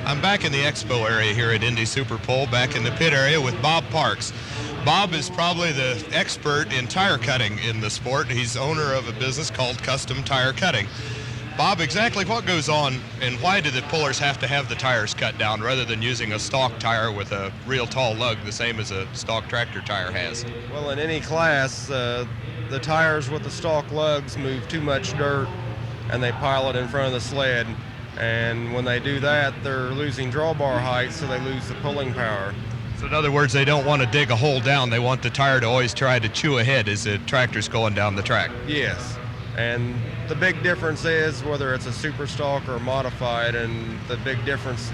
I'm back in the expo area here at Indy Super Pole, back in the pit area with Bob Parks. Bob is probably the expert in tire cutting in the sport. He's owner of a business called Custom Tire Cutting. Bob, exactly what goes on and why do the pullers have to have the tires cut down rather than using a stock tire with a real tall lug, the same as a stock tractor tire has? Well, in any class, the tires with the stock lugs move too much dirt and they pile it in front of the sled. And when they do that, they're losing drawbar height, so they lose the pulling power. So in other words, they don't want to dig a hole down. They want the tire to always try to chew ahead as the tractor's going down the track. Yes. And the big difference is whether it's a super stock or modified, and the big difference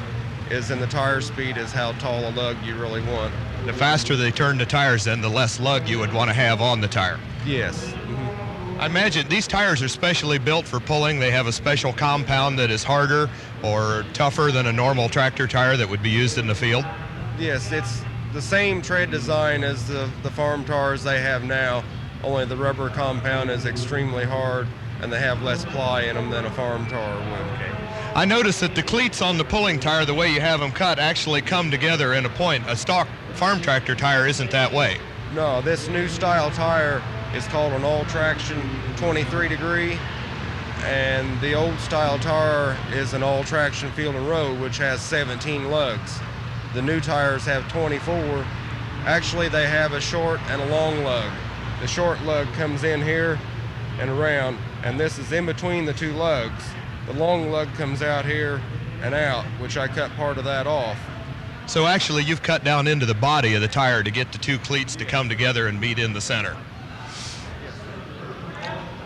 is in the tire speed is how tall a lug you really want. The faster they turn the tires, then the less lug you would want to have on the tire. Yes. I imagine these tires are specially built for pulling. They have a special compound that is harder or tougher than a normal tractor tire that would be used in the field. Yes, it's the same tread design as the farm tires they have now, only the rubber compound is extremely hard and they have less ply in them than a farm tire would. I noticed that the cleats on the pulling tire, the way you have them cut, actually come together in a point. A stock farm tractor tire isn't that way. No, this new style tire is called an all-traction 23 degree, and the old style tire is an all-traction field and road, which has 17 lugs. The new tires have 24. Actually, they have a short and a long lug. The short lug comes in here and around, and this is in between the two lugs. The long lug comes out here and out, which I cut part of that off. So actually, you've cut down into the body of the tire to get the two cleats to come together and meet in the center.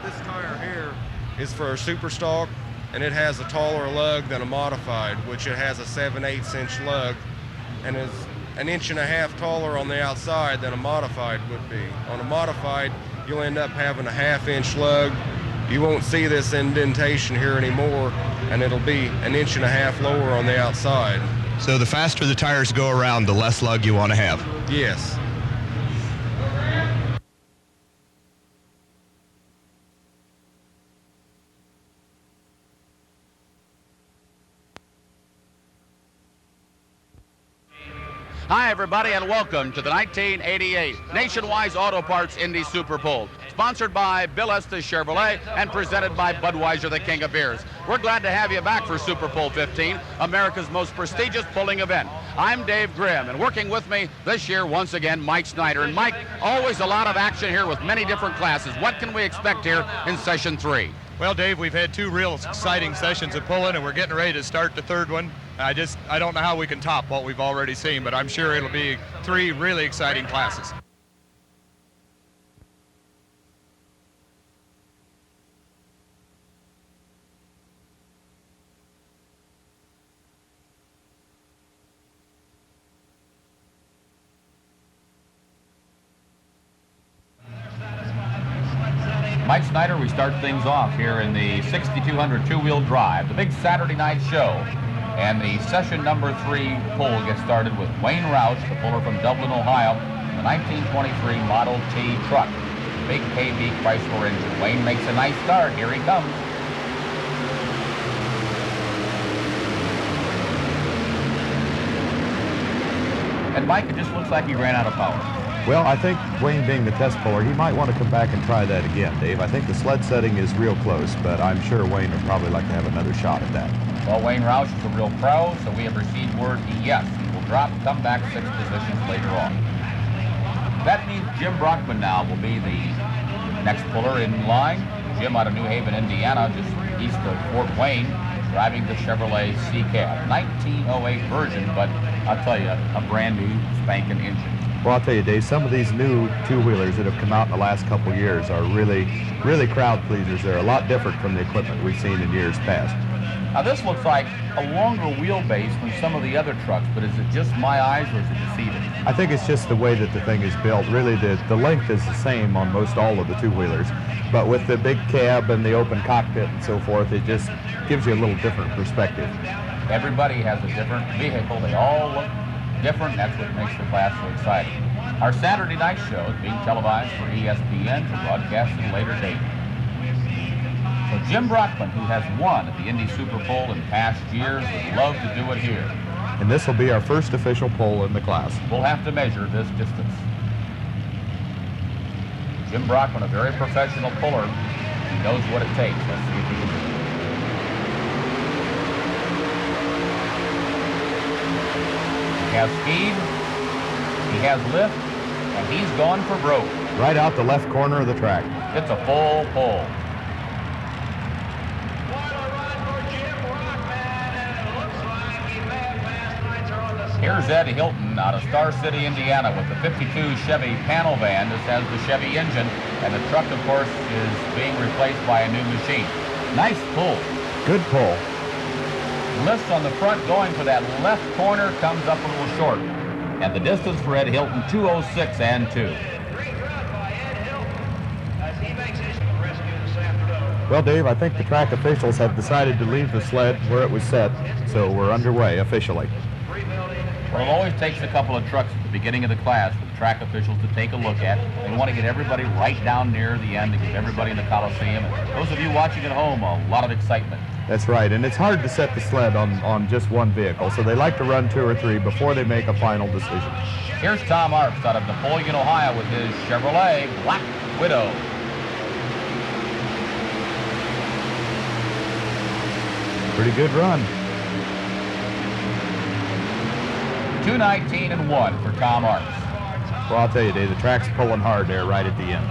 This tire here is for a super stock, and it has a taller lug than a modified, which it has a 7/8 inch lug, and is an inch and a half taller on the outside than a modified would be. On a modified, you'll end up having a 1/2 inch lug. You won't see this indentation here anymore, and it'll be an inch and a half lower on the outside. So the faster the tires go around, the less lug you want to have. Yes. Hi, everybody, and welcome to the 1988 Nationwide Auto Parts Indy Super Bowl, sponsored by Bill Estes Chevrolet and presented by Budweiser, the king of beers. We're glad to have you back for Super Bowl 15, America's most prestigious pulling event. I'm Dave Grimm, and working with me this year, once again, Mike Snyder. And Mike, always a lot of action here with many different classes. What can we expect here in Session 3? Well, Dave, we've had two real exciting sessions of pulling, and we're getting ready to start the third one. I don't know how we can top what we've already seen, but I'm sure it'll be three really exciting classes. Mike Snyder, we start things off here in the 6200 two-wheel drive, the big Saturday night show. And the session number 3 pull gets started with Wayne Roush, the puller from Dublin, Ohio, the 1923 Model T truck. Big KB Chrysler engine. Wayne makes a nice start. Here he comes. And Mike, it just looks like he ran out of power. Well, I think Wayne being the test puller, he might want to come back and try that again, Dave. I think the sled setting is real close, but I'm sure Wayne would probably like to have another shot at that. Well, Wayne Roush is a real pro, so we have received word, yes, he will drop, come back 6 positions later on. That means Jim Brockman now will be the next puller in line. Jim out of New Haven, Indiana, just east of Fort Wayne, driving the Chevrolet C-Cab. 1908 version, but I'll tell you, a brand new spanking engine. Well, I'll tell you, Dave, some of these new two-wheelers that have come out in the last couple of years are really, really crowd pleasers. They're a lot different from the equipment we've seen in years past. Now, this looks like a longer wheelbase than some of the other trucks, but is it just my eyes or is it deceiving? I think it's just the way that the thing is built. Really, the length is the same on most all of the two-wheelers, but with the big cab and the open cockpit and so forth, it just gives you a little different perspective. Everybody has a different vehicle. They all look different. That's what makes the class so exciting. Our Saturday night show is being televised for ESPN to broadcast at a later date. So Jim Brockman, who has won at the Indy Super Bowl in past years, would love to do it here. And this will be our first official pole in the class. We'll have to measure this distance. Jim Brockman, a very professional puller. He knows what it takes. Let's see if he can do it. He has speed, he has lift, and he's gone for broke. Right out the left corner of the track. It's a full pull. Here's Ed Hilton out of Star City, Indiana with the 52 Chevy panel van. This has the Chevy engine, and the truck, of course, is being replaced by a new machine. Nice pull. Good pull. Lifts on the front going for that left corner, comes up a little short. And the distance for Ed Hilton, 2:06 and 2. Well, Dave, I think the track officials have decided to leave the sled where it was set, so we're underway officially. Well, it always takes a couple of trucks at the beginning of the class for the track officials to take a look at. They want to get everybody right down near the end to get everybody in the Coliseum. And those of you watching at home, a lot of excitement. That's right, and it's hard to set the sled on just one vehicle, so they like to run 2 or 3 before they make a final decision. Here's Tom Arps out of Napoleon, Ohio with his Chevrolet Black Widow. Pretty good run. 2:19 and 1 for Tom Arps. Well, I'll tell you, Dave, the track's pulling hard there right at the end.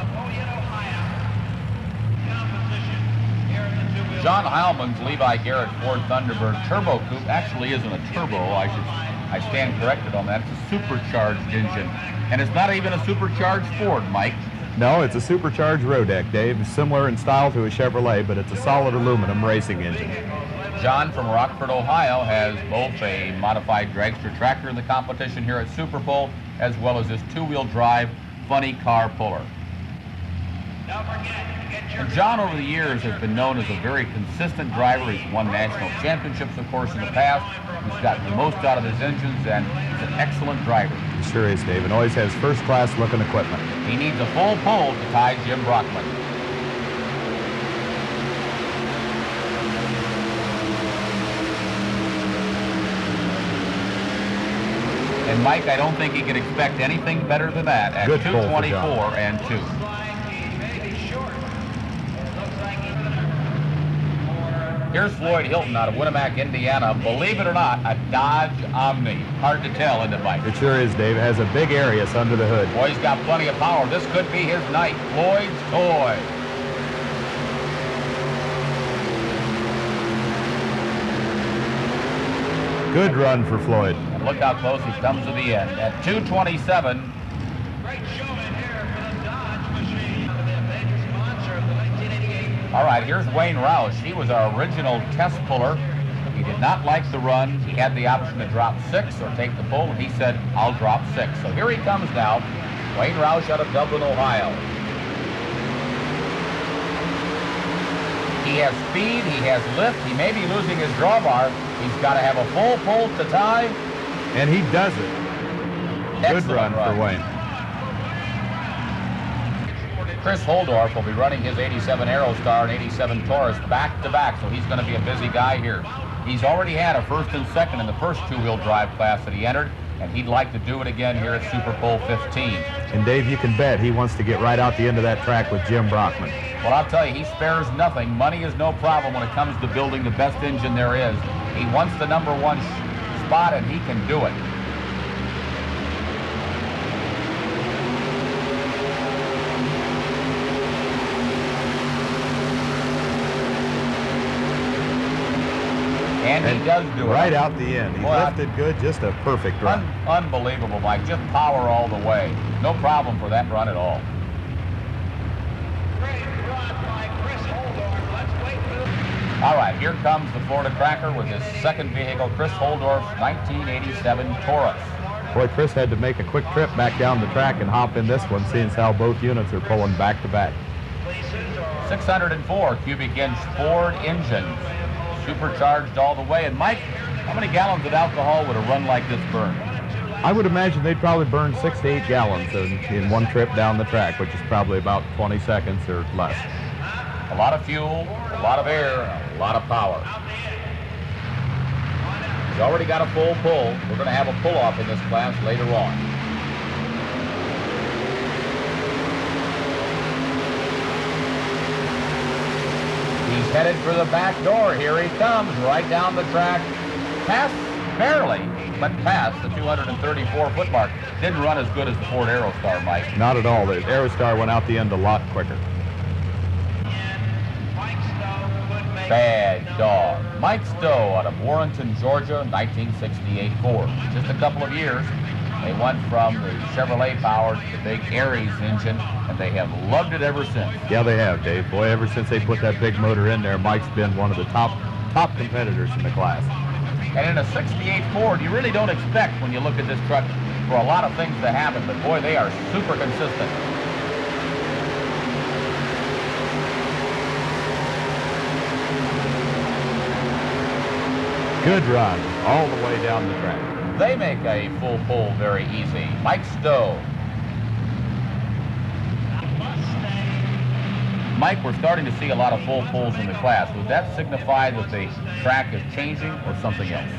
John Heilman's Levi Garrett Ford Thunderbird Turbo Coupe actually isn't a turbo. I stand corrected on that. It's a supercharged engine. And it's not even a supercharged Ford, Mike. No, it's a supercharged Rodeck, Dave. It's similar in style to a Chevrolet, but it's a solid aluminum racing engine. John from Rockford, Ohio has both a modified dragster tractor in the competition here at Super Bowl, as well as his 2-wheel drive funny car puller. And John, over the years, has been known as a very consistent driver. He's won national championships, of course, in the past. He's gotten the most out of his engines, and he's an excellent driver. He sure is, Dave, and always has first-class looking equipment. He needs a full pull to tie Jim Brockman. And Mike, I don't think he can expect anything better than that at 2:24 and 2. Here's Floyd Hilton out of Winnemac, Indiana. Believe it or not, a Dodge Omni. Hard to tell, isn't it, Mike? It sure is, Dave. It has a big Arius under the hood. Boy, he's got plenty of power. This could be his night. Floyd's toy. Good run for Floyd. And look how close he comes to the end. At 2:27. All right, here's Wayne Roush. He was our original test puller. He did not like the run. He had the option to drop 6 or take the pull, and he said, I'll drop 6. So here he comes now. Wayne Roush out of Dublin, Ohio. He has speed, he has lift, he may be losing his drawbar. He's got to have a full pull to tie. And he does it. Good run for Wayne. Chris Holdorf will be running his 87 Aerostar and 87 Taurus back-to-back, so he's going to be a busy guy here. He's already had a first and second in the first 2-wheel drive class that he entered, and he'd like to do it again here at Super Bowl 15. And Dave, you can bet he wants to get right out the end of that track with Jim Brockman. Well, I'll tell you, he spares nothing. Money is no problem when it comes to building the best engine there is. He wants the number 1 spot, and he can do it. And he does do it. Right out the end. He lifted good, just a perfect run. Unbelievable, Mike. Just power all the way. No problem for that run at all. All right, here comes the Florida Cracker with his second vehicle, Chris Holdorf's 1987 Taurus. Boy, Chris had to make a quick trip back down the track and hop in this one, seeing as how both units are pulling back to back. 604 cubic inch Ford engine, supercharged all the way. And Mike, how many gallons of alcohol would a run like this burn? I would imagine they'd probably burn 6 to 8 gallons in one trip down the track, which is probably about 20 seconds or less. A lot of fuel, a lot of air, and a lot of power. He's already got a full pull. We're going to have a pull-off in this class later on. He's headed for the back door. Here he comes, right down the track. Past, barely, but past the 234-foot mark. Didn't run as good as the Ford Aerostar, Mike. Not at all. The Aerostar went out the end a lot quicker. Bad dog. Mike Stowe out of Warrenton, Georgia, 1968 Ford. Just a couple of years, they went from the Chevrolet power to the big Aries engine, and they have loved it ever since. Yeah, they have, Dave. Boy, ever since they put that big motor in there, Mike's been one of the top competitors in the class. And in a 68 Ford, you really don't expect, when you look at this truck, for a lot of things to happen, but boy, they are super consistent. Good run, all the way down the track. They make a full pull very easy. Mike Stowe. Mike, we're starting to see a lot of full pulls in the class. Would that signify that the track is changing or something else?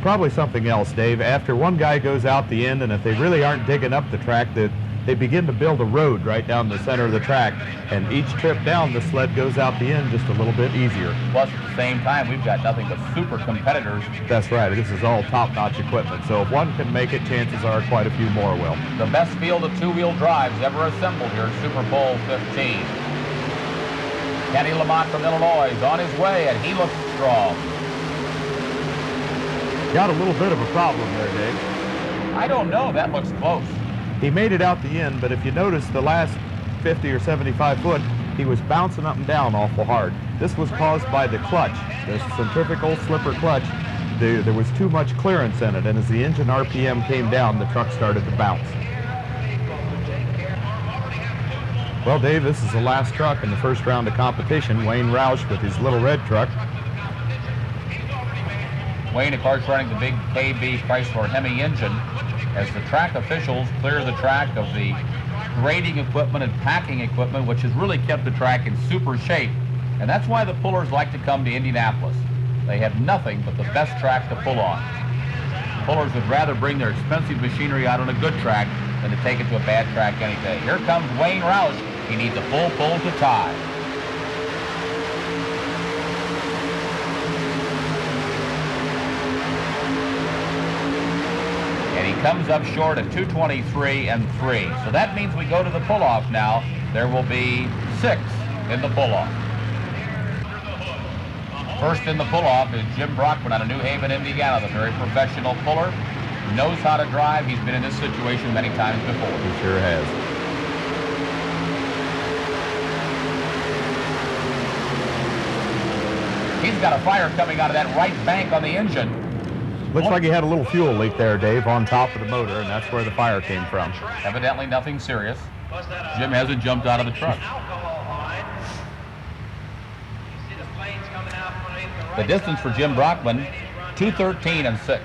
Probably something else, Dave. After one guy goes out the end, and if they really aren't digging up the track, they begin to build a road right down the center of the track, and each trip down, the sled goes out the end just a little bit easier. Plus, at the same time, we've got nothing but super competitors. That's right. This is all top-notch equipment, so if one can make it, chances are quite a few more will. The best field of two-wheel drives ever assembled here at Super Bowl 15. Kenny Lamont from Illinois is on his way, and he looks strong. Got a little bit of a problem there, Dave. I don't know. That looks close. He made it out the end, but if you notice the last 50 or 75 foot, he was bouncing up and down awful hard. This was caused by the clutch, the centrifugal slipper clutch. There was too much clearance in it, and as the engine RPM came down, the truck started to bounce. Well, Dave, this is the last truck in the first round of competition. Wayne Roush with his little red truck. Wayne, of course, running the big KB Chrysler Hemi engine as the track officials clear the track of the grading equipment and packing equipment, which has really kept the track in super shape. And that's why the pullers like to come to Indianapolis. They have nothing but the best track to pull on. Pullers would rather bring their expensive machinery out on a good track than to take it to a bad track any day. Here comes Wayne Roush. He needs a full pull to tie. And he comes up short at 2:23 and 3. So that means we go to the pull-off now. There will be 6 in the pull-off. First in the pull-off is Jim Brockman out of New Haven, Indiana, the very professional puller. Knows how to drive. He's been in this situation many times before. He sure has. He's got a fire coming out of that right bank on the engine. Looks like he had a little fuel leak there, Dave, on top of the motor, and that's where the fire came from. Evidently nothing serious. Jim hasn't jumped out of the truck. The distance for Jim Brockman, 2:13 and 6.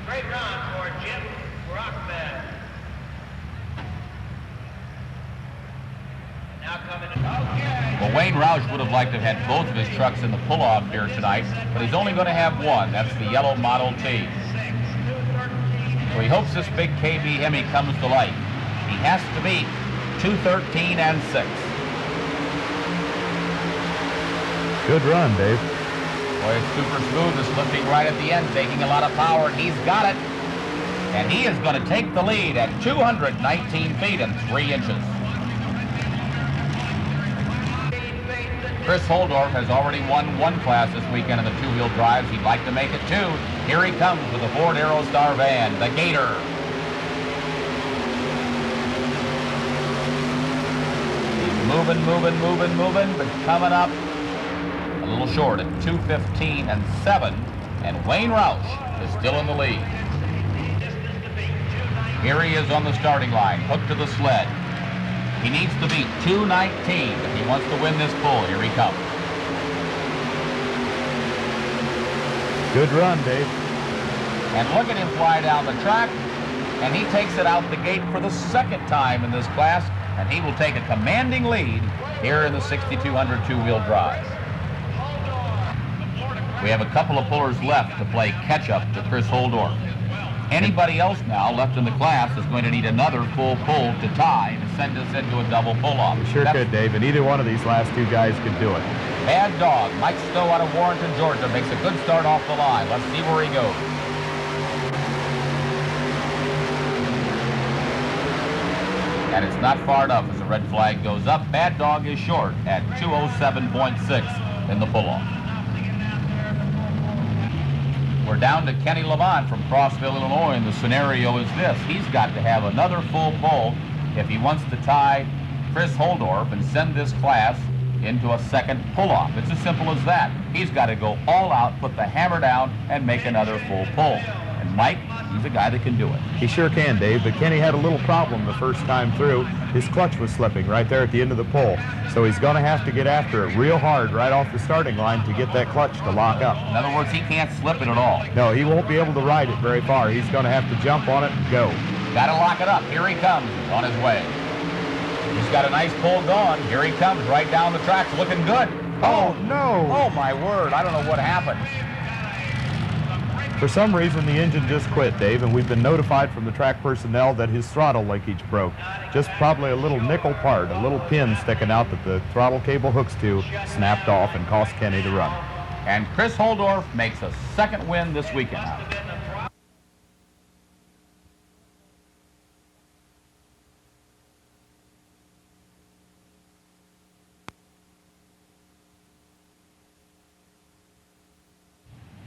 Great run for Jim Brockman. Now coming. Okay. Well, Wayne Roush would have liked to have had both of his trucks in the pull-off here tonight, but he's only going to have one. That's the yellow Model T. So he hopes this big KB Hemi comes to life. He has to beat 2:13 and 6. Good run, Dave. Boy, it's super smooth. It's lifting right at the end, taking a lot of power, and he's got it. And he is going to take the lead at 219 feet and 3 inches. Chris Holdorf has already won one class this weekend in the two-wheel drives. He'd like to make it 2. Here he comes with the Ford Aerostar van, the Gator. He's moving, but coming up a little short at 2:15 and 7, and Wayne Roush is still in the lead. Here he is on the starting line, hooked to the sled. He needs to beat 2:19 if he wants to win this pull. Here he comes. Good run, Dave. And look at him fly down the track. and he takes it out the gate for the second time in this class, and he will take a commanding lead here in the 6200 two-wheel drive. We have a couple of pullers left to play catch-up to Chris Holdorf. Anybody else now left in the class is going to need another full pull to tie and send us into a double pull-off. Sure could, Dave, and either one of these last two guys could do it. Bad Dog, Mike Stowe out of Warrenton, Georgia, makes a good start off the line. Let's see where he goes. And it's not far enough as the red flag goes up. Bad Dog is short at 207.6 in the pull-off. We're down to Kenny Lamont from Crossville, Illinois, and the scenario is this. He's got to have another full pull if he wants to tie Chris Holdorf and send this class into a second pull-off. It's as simple as that. He's got to go all out, put the hammer down, and make another full pull. And Mike, he's a guy that can do it. He sure can, Dave, but Kenny had a little problem the first time through. His clutch was slipping right there at the end of the pull. So he's going to have to get after it real hard right off the starting line to get that clutch to lock up. In other words, he can't slip it at all. No, he won't be able to ride it very far. He's going to have to jump on it and go. Got to lock it up. Here he comes. He's on his way. He's got a nice pull going. Here he comes right down the track. Looking good. Oh, no. Oh, my word. I don't know what happened. For some reason, the engine just quit, Dave, and we've been notified from the track personnel that his throttle linkage broke. Just probably a little nickel part, a little pin sticking out that the throttle cable hooks to, snapped off and cost Kenny the run. And Chris Holdorf makes a second win this weekend.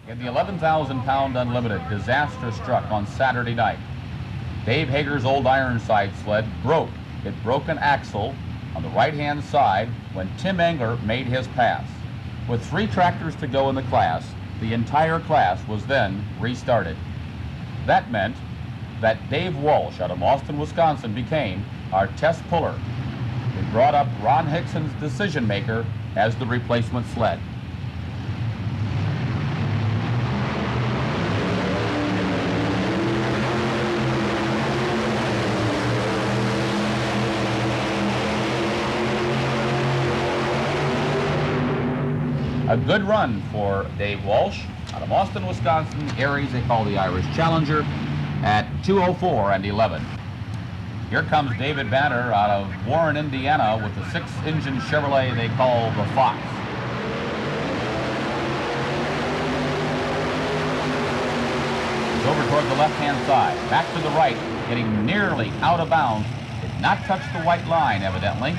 In the 11,000-pound Unlimited, disaster struck on Saturday night. Dave Hager's old Ironside sled broke. It broke an axle on the right-hand side when Tim Engler made his pass. With 3 tractors to go in the class, the entire class was then restarted. That meant that Dave Walsh out of Austin, Wisconsin became our test puller. We brought up Ron Hickson's decision maker as the replacement sled. A good run for Dave Walsh out of Austin, Wisconsin. Aries, they call the Irish Challenger, at 2:04.11. Here comes David Banner out of Warren, Indiana, with the 6-engine Chevrolet they call the Fox. He's over toward the left-hand side, back to the right, getting nearly out of bounds. Did not touch the white line, evidently,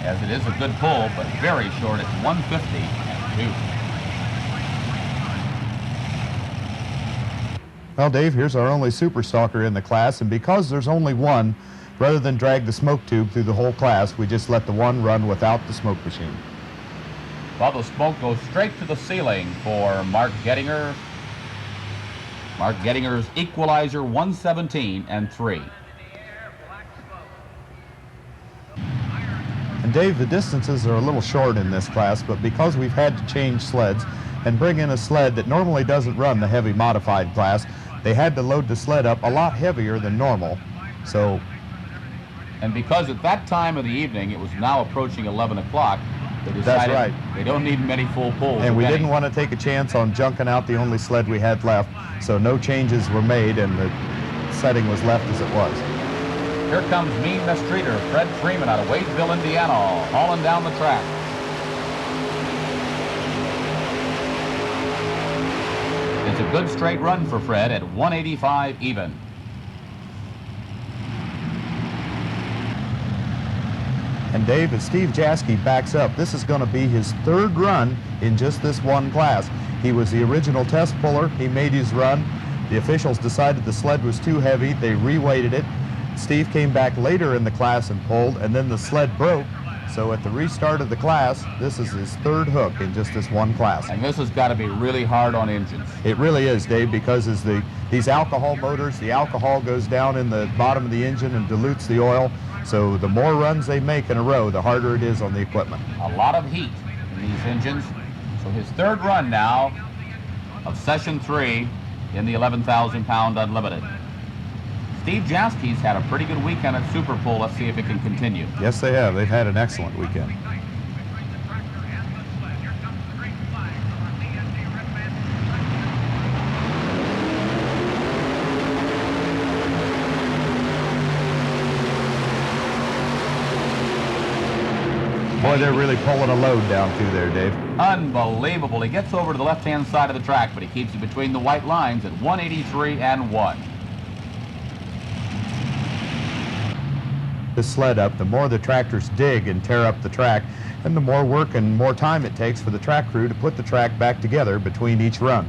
as it is a good pull, but very short at 150. Well, Dave, here's our only super stalker in the class, and because there's only one, rather than drag the smoke tube through the whole class, we just let the one run without the smoke machine. Well, the smoke goes straight to the ceiling for Mark Gettinger. Mark Gettinger's equalizer 117.3. And Dave, the distances are a little short in this class, but because we've had to change sleds and bring in a sled that normally doesn't run the heavy modified class, they had to load the sled up a lot heavier than normal. So, and because at that time of the evening it was now approaching 11 o'clock, they decided right. They don't need many full pulls. And we didn't want to take a chance on junking out the only sled we had left, so no changes were made and the setting was left as it was. Here comes mean mistreater Fred Freeman out of Wadesville, Indiana, hauling down the track. It's a good straight run for Fred at 185 even. And Dave, as Steve Jaskey backs up, this is going to be his 3rd run in just this one class. He was the original test puller. He made his run. The officials decided the sled was too heavy. They reweighted it. Steve came back later in the class and pulled, and then the sled broke. So at the restart of the class, this is his 3rd hook in just this one class. And this has got to be really hard on engines. It really is, Dave, because as these alcohol motors, the alcohol goes down in the bottom of the engine and dilutes the oil. So the more runs they make in a row, the harder it is on the equipment. A lot of heat in these engines. So his 3rd run now of session 3 in the 11,000-pound Unlimited. Steve Jaski's had a pretty good weekend at Super Pole. Let's see if it can continue. Yes, they have. They've had an excellent weekend. Boy, they're really pulling a load down through there, Dave. Unbelievable. He gets over to the left-hand side of the track, but he keeps it between the white lines at 183 and 1. The sled up, the more the tractors dig and tear up the track, and the more work and more time it takes for the track crew to put the track back together between each run.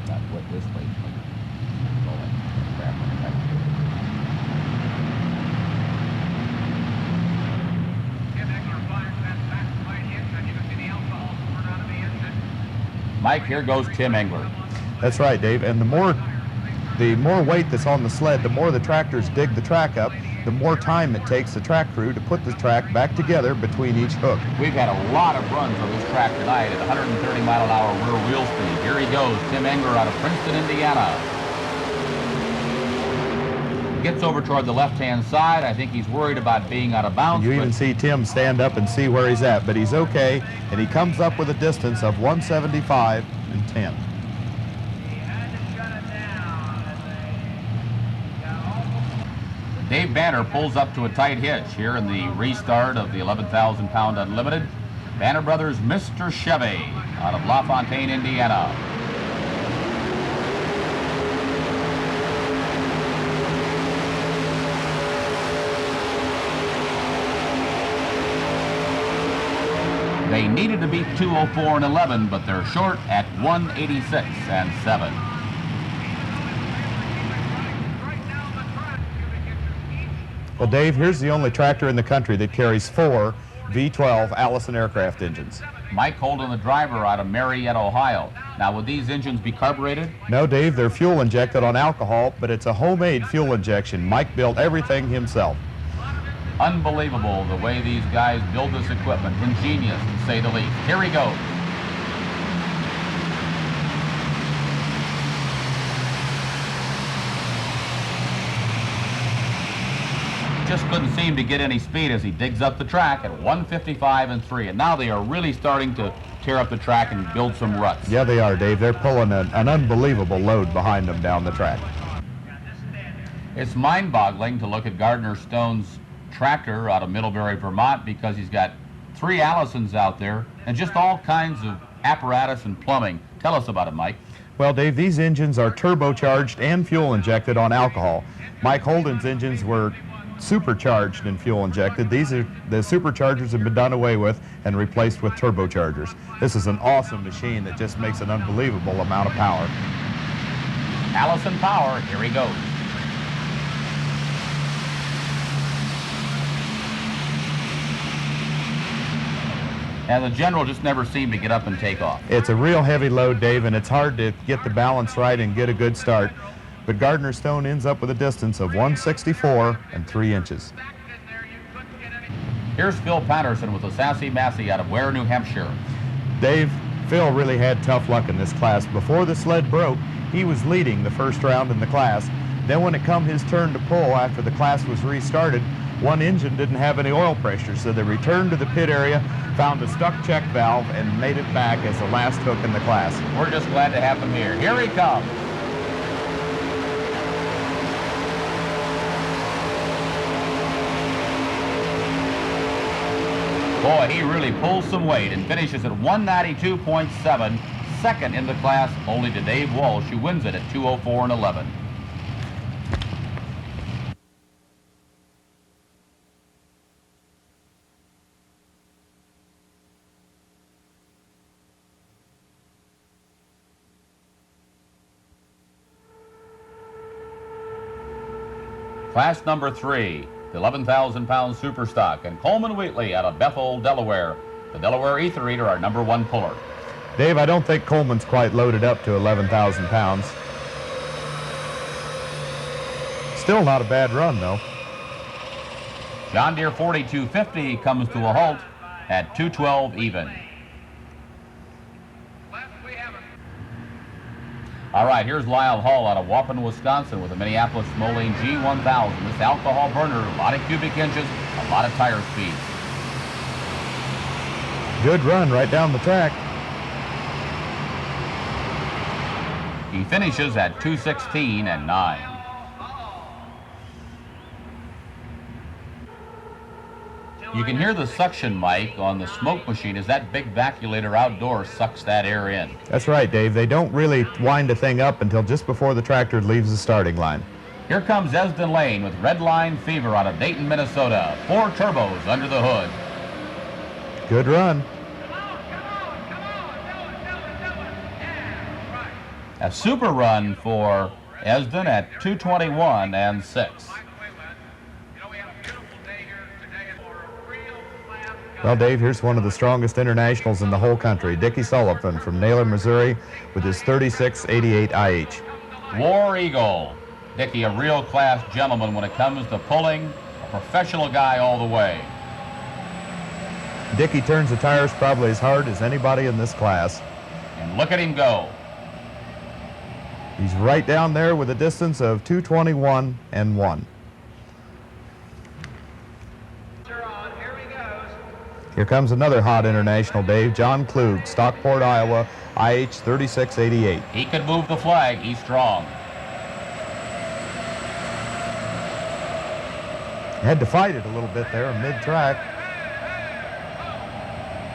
Not what this way. Mike, here goes Tim Engler. That's right, Dave. And the more weight that's on the sled, the more the tractors dig the track up, the more time it takes the track crew to put the track back together between each hook. We've had a lot of runs on this track tonight at 130 mile an hour rear wheel speed. Here he goes, Tim Engler out of Princeton, Indiana. Gets over toward the left-hand side. I think he's worried about being out of bounds. You even see Tim stand up and see where he's at, but he's okay, and he comes up with a distance of 175 and 10. Dave Banner pulls up to a tight hitch here in the restart of the 11,000-pound Unlimited. Banner Brothers, Mr. Chevy out of LaFontaine, Indiana. They needed to beat 204 and 11, but they're short at 186 and 7. Well, Dave, here's the only tractor in the country that carries 4 V12 Allison aircraft engines. Mike Holden, the driver out of Marietta, Ohio. Now, would these engines be carbureted? No, Dave, they're fuel injected on alcohol, but it's a homemade fuel injection. Mike built everything himself. Unbelievable the way these guys build this equipment. Ingenious, to say the least. Here he goes. Just couldn't seem to get any speed as he digs up the track at 155 and 3. And now they are really starting to tear up the track and build some ruts. Yeah, they are, Dave. They're pulling an unbelievable load behind them down the track. It's mind-boggling to look at Gardner Stone's tractor out of Middlebury, Vermont, because he's got 3 Allisons out there and just all kinds of apparatus and plumbing. Tell us about it, Mike. Well, Dave, these engines are turbocharged and fuel injected on alcohol. Mike Holden's engines were supercharged and fuel injected. The superchargers have been done away with and replaced with turbochargers. This is an awesome machine that just makes an unbelievable amount of power. Allison Power, here he goes. And the General just never seemed to get up and take off. It's a real heavy load, Dave, and it's hard to get the balance right and get a good start. But Gardner Stone ends up with a distance of 164 and 3 inches. Here's Phil Patterson with the Sassy Massey out of Ware, New Hampshire. Dave, Phil really had tough luck in this class. Before the sled broke, he was leading the first round in the class. Then when it come his turn to pull after the class was restarted, one engine didn't have any oil pressure, so they returned to the pit area, found a stuck check valve, and made it back as the last hook in the class. We're just glad to have him here. Here he comes. Boy, he really pulls some weight and finishes at 192.7, second in the class, only to Dave Walsh, who wins it at 204 and 11. Class number 3, the 11,000-pound super stock, and Coleman Wheatley out of Bethel, Delaware. The Delaware Ether Eater, our number 1 puller. Dave, I don't think Coleman's quite loaded up to 11,000 pounds. Still not a bad run, though. John Deere 4250 comes to a halt at 212 even. All right, here's Lyle Hall out of Waupun, Wisconsin with a Minneapolis Moline G1000. This alcohol burner, a lot of cubic inches, a lot of tire speed. Good run right down the track. He finishes at 2:16 and 9. You can hear the suction mic on the smoke machine as that big vacuolator outdoors sucks that air in. That's right, Dave. They don't really wind a thing up until just before the tractor leaves the starting line. Here comes Esden Lane with Red Line Fever out of Dayton, Minnesota. 4 turbos under the hood. Good run. A super run for Esden at 2:21 and 6. Well, Dave, here's one of the strongest internationals in the whole country, Dickie Sullivan from Naylor, Missouri, with his 3688 IH. War Eagle. Dickie, a real class gentleman when it comes to pulling, a professional guy all the way. Dickie turns the tires probably as hard as anybody in this class. And look at him go. He's right down there with a distance of 2:21 and 1. Here comes another hot international, Dave. John Klug, Stockport, Iowa, IH 3688. He could move the flag. He's strong. Had to fight it a little bit there mid-track.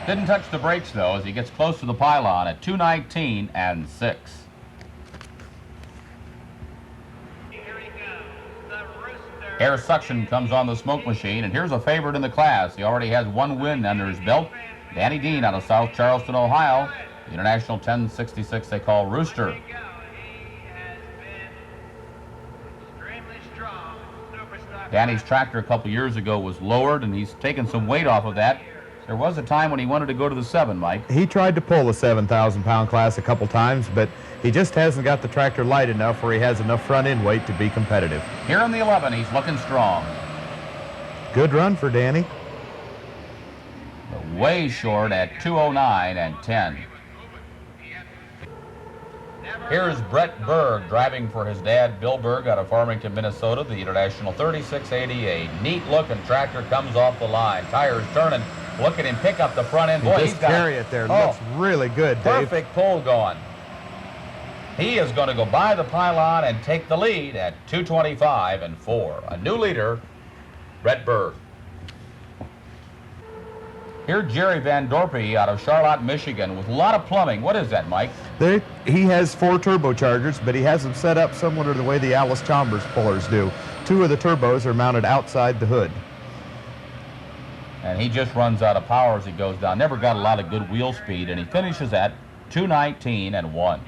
Didn't touch the brakes, though, as he gets close to the pylon at 2:19 and 6. Air suction comes on the smoke machine, and here's a favorite in the class. He already has 1 win under his belt. Danny Dean out of South Charleston, Ohio. The International 1066 they call Rooster. Danny's tractor a couple years ago was lowered, and he's taken some weight off of that. There was a time when he wanted to go to the 7, Mike. He tried to pull the 7,000-pound class a couple times, but he just hasn't got the tractor light enough where he has enough front-end weight to be competitive. Here in the 11, he's looking strong. Good run for Danny. But way short at 2:09 and 10. Here's Brett Berg driving for his dad, Bill Berg, out of Farmington, Minnesota, the International 3688. Neat-looking tractor comes off the line. Tires turning. Look at him pick up the front end. Boy, Just he's got carry it there. Looks really good, Dave. Perfect pull going. He is going to go by the pylon and take the lead at 2:25 and 4. A new leader, Brett Berg. Here, Jerry Van Dorpe out of Charlotte, Michigan, with a lot of plumbing. What is that, Mike? He has 4 turbochargers, but he has them set up similar to the way the Alice Chalmers pullers do. 2 of the turbos are mounted outside the hood. And he just runs out of power as he goes down. Never got a lot of good wheel speed, and he finishes at 2:19 and 1.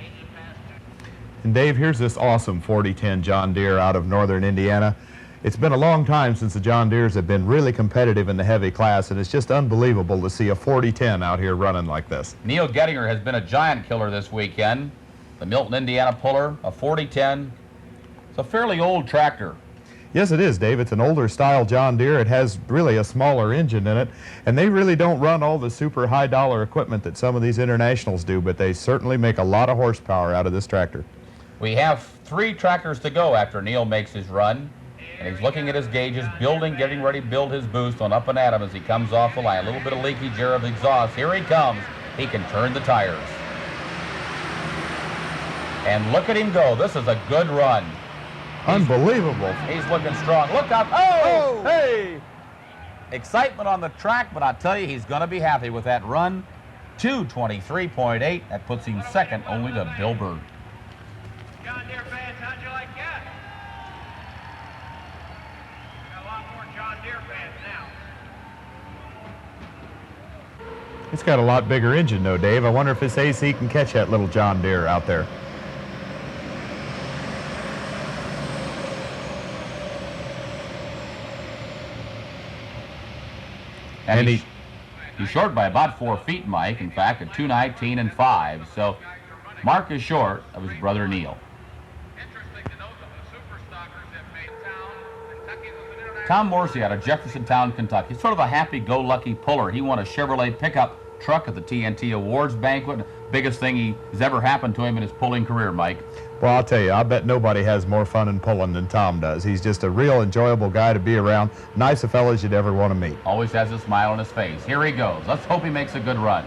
And Dave, here's this awesome 4010 John Deere out of northern Indiana. It's been a long time since the John Deeres have been really competitive in the heavy class, and it's just unbelievable to see a 4010 out here running like this. Neil Gettinger has been a giant killer this weekend. The Milton, Indiana puller, a 4010. It's a fairly old tractor. Yes, it is, Dave. It's an older style John Deere. It has really a smaller engine in it, and they really don't run all the super high dollar equipment that some of these internationals do, but they certainly make a lot of horsepower out of this tractor. We have 3 tractors to go after Neil makes his run, and he's looking at his gauges, getting ready to build his boost on up and at him as he comes off the line. A little bit of leakage air of exhaust. Here he comes. He can turn the tires. And look at him go. This is a good run. Unbelievable. He's looking strong. Look out. Oh! Hey! Excitement on the track, but I tell you, he's going to be happy with that run. 2:23.8. That puts him second only to Bill Berg. John Deere fans, how'd you like that? Got a lot more John Deere fans now. It's got a lot bigger engine, though, Dave. I wonder if this AC can catch that little John Deere out there. And he's short by about 4 feet, Mike. In fact, at 2:19 and 5. So Mark is short of his brother Neil. Tom Morsey out of Jeffersontown, Kentucky. He's sort of a happy-go-lucky puller. He won a Chevrolet pickup truck at the TNT Awards banquet. biggest thing has ever happened to him in his pulling career, Mike? Well, I'll tell you, I bet nobody has more fun in pulling than Tom does. He's just a real enjoyable guy to be around. Nice a fellow as you'd ever want to meet. Always has a smile on his face. Here he goes. Let's hope he makes a good run.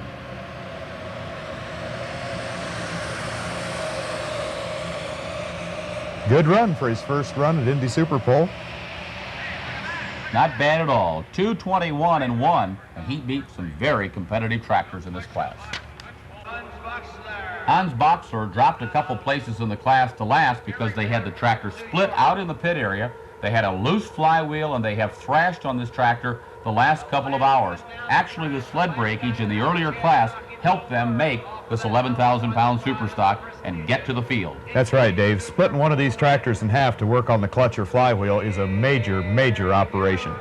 Good run for his first run at Indy Super Pole. Not bad at all. 2:21 and 1, and he beat some very competitive tractors in this class. Hans Boxler dropped a couple places in the class to last because they had the tractor split out in the pit area. They had a loose flywheel, and they have thrashed on this tractor the last couple of hours. Actually, the sled breakage in the earlier class helped them make this 11,000-pound super stock and get to the field. That's right, Dave. Splitting one of these tractors in half to work on the clutch or flywheel is a major, major operation.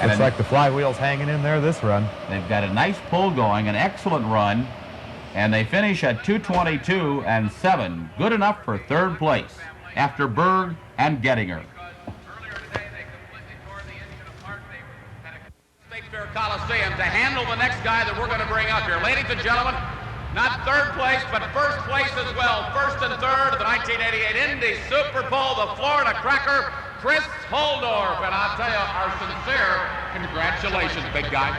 Looks like the flywheel's hanging in there this run. They've got a nice pull going, an excellent run, and they finish at 2:22 and 7. Good enough for third place after Berg and Gettinger. State Fair Coliseum to handle the next guy that we're going to bring up here. Ladies and gentlemen, not third place, but first place as well. First and third of the 1988 Indy Super Bowl, the Florida Cracker, Chris Holdorf. And I'll tell you, our sincere congratulations, big guy.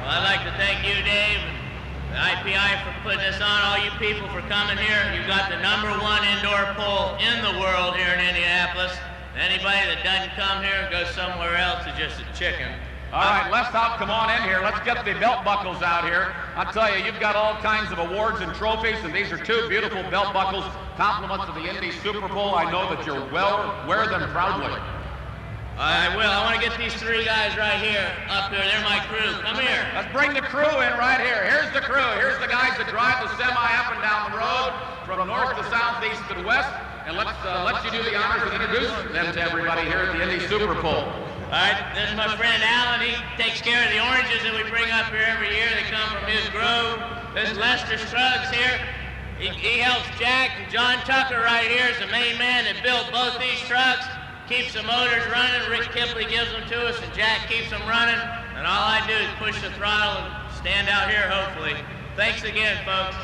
Well, I'd like to thank you, Dave, and the IPI for putting this on, all you people for coming here. You got the #1 indoor pole in the world here in Indianapolis. Anybody that doesn't come here and goes somewhere else is just a chicken. All right, left out, come on in here. Let's get the belt buckles out here. I'll tell you, you've got all kinds of awards and trophies, and these are two beautiful belt buckles, compliments of the Indy Super Bowl. I know that you're wear them proudly. I will. I want to get these three guys right here up here. They're my crew. Come here. Let's bring the crew in right here. Here's the crew. Here's the guys that drive the semi up and down the road from north to south, east to west. And let's let you do the honors of introducing them to everybody here at the Indy Super Bowl. All right, this is my friend Alan. He takes care of the oranges that we bring up here every year. They come from his grove. This is Lester Scruggs here. He helps Jack, and John Tucker right here is the main man that built both these trucks. Keeps the motors running. Rick Kipley gives them to us, and Jack keeps them running. And all I do is push the throttle and stand out here, hopefully. Thanks again, folks.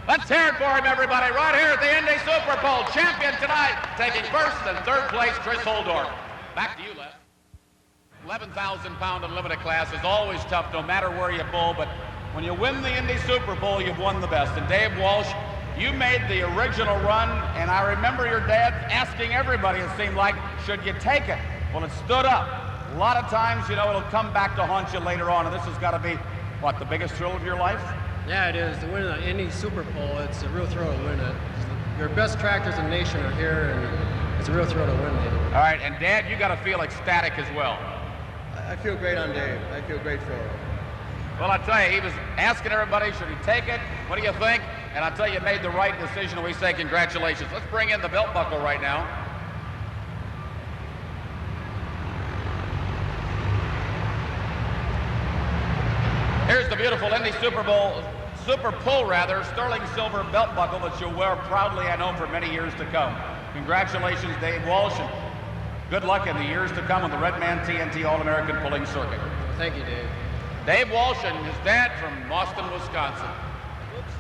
Let's hear it for him, everybody, right here at the Indy Super Bowl. Champion tonight, taking first and third place, Chris Holdorf. Back to you, Les. 11,000-pound unlimited class is always tough, no matter where you pull, but when you win the Indy Super Bowl, you've won the best. And Dave Walsh, you made the original run, and I remember your dad asking everybody, it seemed like, should you take it? Well, it stood up. A lot of times, you know, it'll come back to haunt you later on, and this has got to be, what, the biggest thrill of your life? Yeah, it is. To win the Indy Super Bowl, it's a real thrill to win it. Your best tractors in the nation are here, and it's a real thrill to win it. All right, and Dad, you got to feel ecstatic as well. I feel great on Dave. I feel great for him. Well, I tell you, he was asking everybody, should he take it? What do you think? And I tell you, made the right decision, and we say congratulations. Let's bring in the belt buckle right now. Here's the beautiful Indy Super Pull, sterling silver belt buckle that you'll wear proudly, I know, for many years to come. Congratulations, Dave Walsh, and good luck in the years to come on the Redman TNT All-American Pulling Circuit. Thank you, Dave. Dave Walsh and his dad from Boston, Wisconsin. Oops.